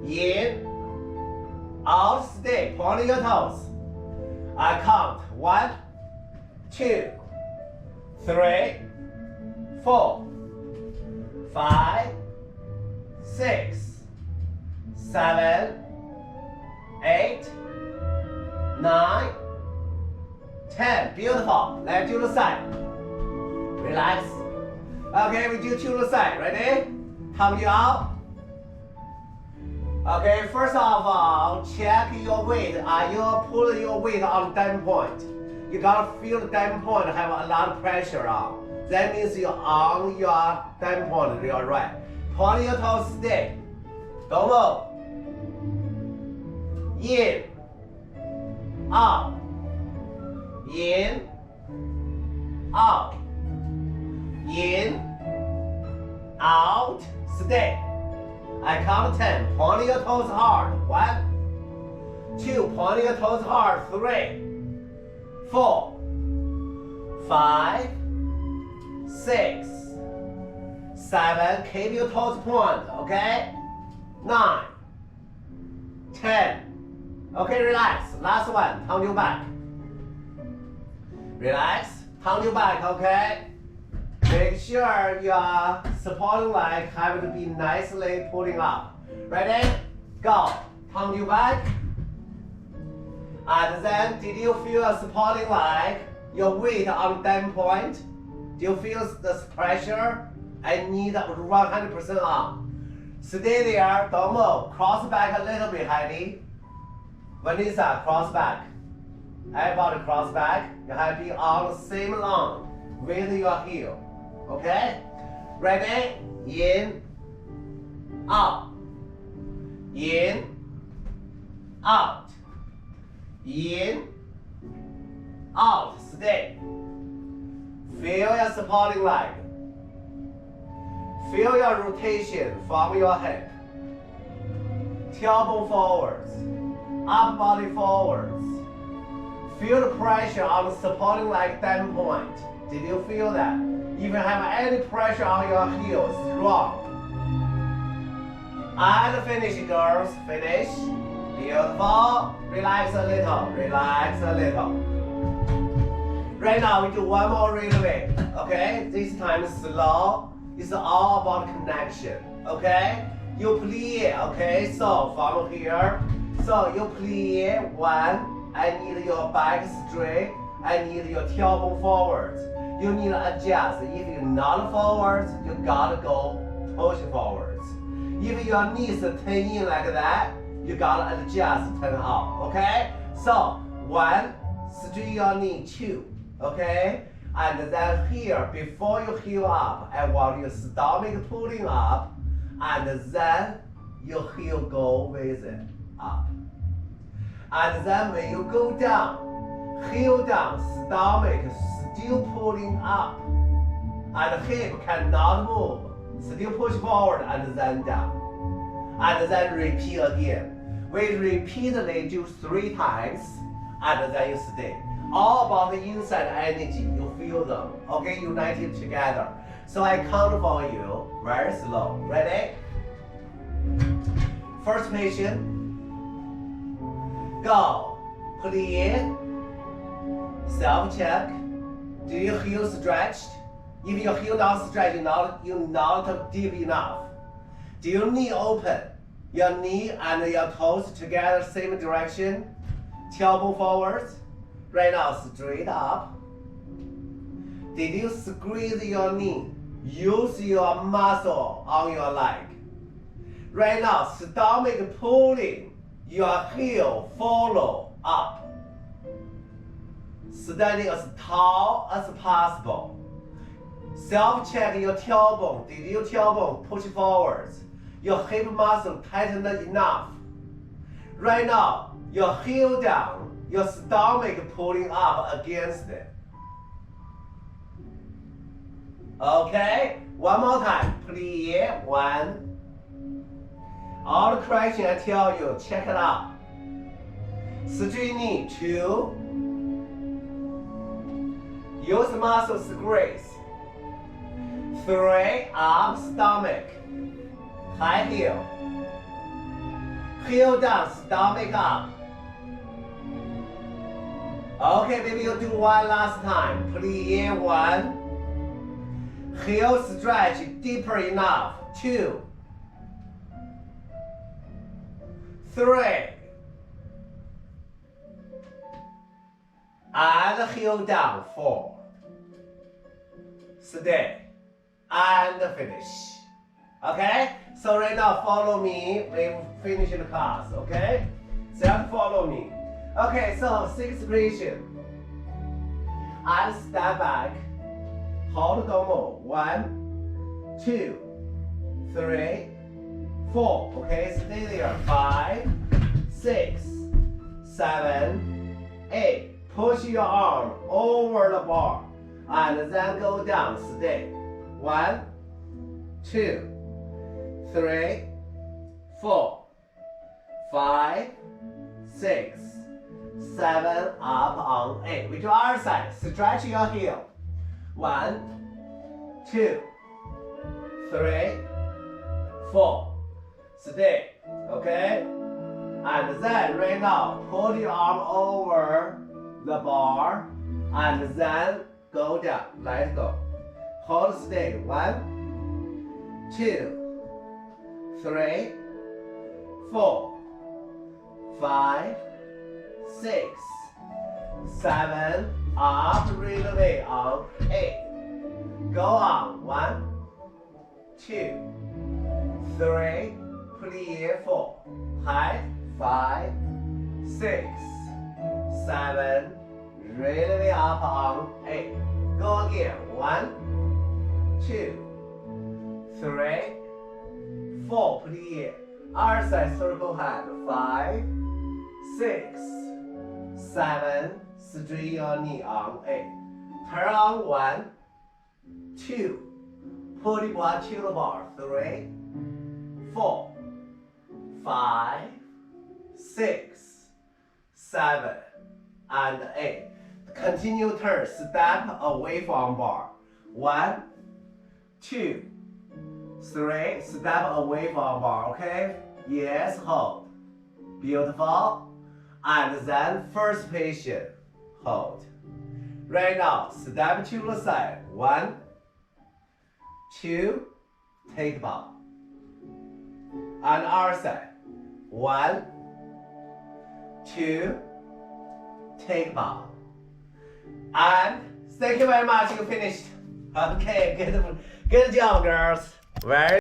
in, out, stay, point your toes. I count 1, 2, 3, 4, 5, 6, 7, 8, 9, 10. Beautiful. Let's do the side. Relax. Okay, we do to the side. Ready? Tongue you out. Okay, first of all, check your weight. Are you pulling your weight on the diamond point? You gotta feel the diamond point have a lot of pressure on. That means you're on your diamond point, you're right. Point your toes, stay. Don't move. In, out, in, out, in, out, stay. I count 10. Point your toes hard. 1, 2. Point your toes hard. 3, 4, 5, 6, 7. Keep your toes point. Okay. 9, 10. Okay, relax. Last one. Turn your back. Relax. Turn your back. Okay. Make sure your supporting leg have to be nicely pulling up. Ready? Go. Turn your back. And then, did you feel a supporting leg? Your weight on diamond point? Do you feel the pressure? I need 100% on. Stay there. Don't move. Cross back a little bit, Heidi. Vanessa, cross back. Everybody cross back. You have to be on the same line with your heel. Okay? Ready? In, out, in, out, in, out. Stay. Feel your supporting leg. Feel your rotation from your hip. Tailbone forwards. Upper body forwards. Feel the pressure on the supporting leg diamond point. Did you feel that? If you have any pressure on your heels, strong. And finish, girls. Finish. Beautiful. Relax a little. Relax a little. Right now, we do one more relay. Okay? This time slow. It's all about connection. Okay? You plie. Okay? So from here. So you plie. 1. I need your back straight. I need your tailbone forwards. You need to adjust. If you're not forwards, you gotta go push forwards. If your knees turn in like that, you gotta adjust, turn out. Okay? So 1, straight your knee. 2. Okay? And then here, before you heel up, I want your stomach pulling up, and then your heel go with it up. And then when you go down, heel down, stomach still pulling up, and hip cannot move. Still push forward and then down. And then repeat again. We repeatedly do 3 times, and then you stay. All about the inside energy, you feel them, okay, united together. So I count for you, very slow. Ready? First patient. Go. Plie. Self-check. Do your heel stretched? If your heel not stretched, you're not deep enough. Do your knee open? Your knee and your toes together, same direction. Tailbone forwards. Right now, straight up. Did you squeeze your knee? Use your muscle on your leg. Right now, stomach pulling. Your heel follow up. Standing as tall as possible. Self-check your tailbone. Did your tailbone push forwards? Your hip muscle tightened enough. Right now, your heel down, your stomach pulling up against it. Okay, one more time. Plie. 1. All the correction I tell you, check it out. Straight knee. 2. Use muscle squeeze. 3. Up stomach. High heel. Heel down, stomach up. Okay, maybe you'll do one last time. Please, 1. Heel stretch deeper enough. 2. 3. And heel down. 4. Stay. And finish. Okay? So right now follow me. We finish the class. Okay? Just follow me. Okay, so 6th position. And step back. Hold normal. 1, 2, 3, 4. Okay, stay there. 5, 6, 7, 8. Push your arm over the bar. And then go down. Stay. 1, 2, 3, 4, 5, 6, 7, up on 8. We do our side. Stretch your heel. 1, 2, 3, 4. Stay. Okay? And then right now, put your arm over the bar and then go down. Let go. Hold stay. 1, 2, 3, 4, 5, 6, 7, up, read away on 8. Go on. 1, 2, 3, clear 4. Height 5, 6, 7, read away up on 8. Go again. 1, 2, 3, 4, clear. Other side circle hand. 5, 6, 7, straight your knee on 8. Turn on. 1, 2, pull the ball to the bar. 3, 4, 5, 6, 7, and 8. Continue turn. Step away from bar. 1, 2, 3. Step away from bar. Okay? Yes. Hold. Beautiful. And then first position. Hold. Right now, step to the side. 1, 2, take ball. And our side. 1, 2, take ball. And thank you very much. You finished. Okay, good job, girls. Very